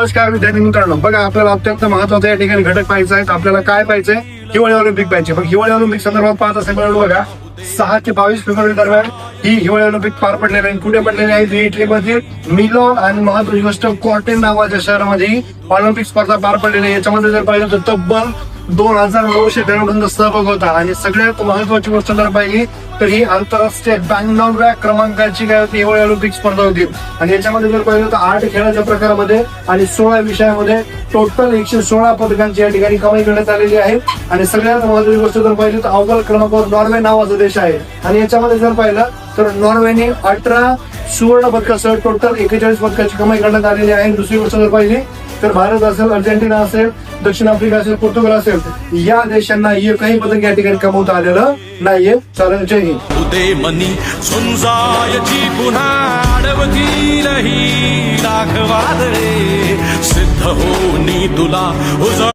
नमस्कार विद्यार्थी मित्रांनो, बघा आपल्याला अत्यंत महत्वाचा या ठिकाणी घटक पाहायचा आहे. आपल्याला काय पाहिजे? हिवाळी ऑलिम्पिक पाहिजे. मग हिवाळी ऑलिम्पिक संदर्भात पाहत असेल बघा 6 ते 22 फेब्रुवारी दरम्यान ही हिवाळी ऑलिम्पिक पार पडलेली आहे. कुठे पडलेली आहे? इटलीमध्ये मिलान आणि महत्वाची गोष्ट कॉटेन नावाच्या शहरामध्ये ऑलिम्पिक स्पर्धा पार पडलेली आहे. याच्यामध्ये जर पाहिलं तर तब्बल 2900 खेळाडूंचा सहभाग होता. आणि सगळ्यात महत्वाची गोष्ट जर पाहिली तर ही आंतरराष्ट्रीय 92व्या क्रमांकाची काय होती? हिवाळी ऑलिम्पिक स्पर्धा होती. आणि याच्यामध्ये जर पाहिलं तर 8 खेळाच्या प्रकारामध्ये आणि 16 विषयामध्ये टोटल 116 पदकांची या ठिकाणी कमाई करण्यात आलेली आहे. आणि सगळ्यात महत्वाची गोष्ट जर पाहिली तर अव्वल क्रमांकावर नॉर्वे नावाचा देश आहे. आणि याच्यामध्ये जर पाहिलं तर नॉर्वेने 18 सुवर्ण पदकासह टोटल 41 पदकाची कमाई करण्यात आलेली आहे. दुसरी गोष्ट जर पाहिली तर भारत असेल, अर्जेंटिना असेल, दक्षिण आफ्रिका असेल, पोर्तुगाल असेल, या देशांना एकही पदक या ठिकाणी कमवता आलेलं नाहीये. चालेल, जय हिंद. उदे मनी सुंजायची पुन्हा अडवतील ही राखवादळे सिद्ध होनी तुला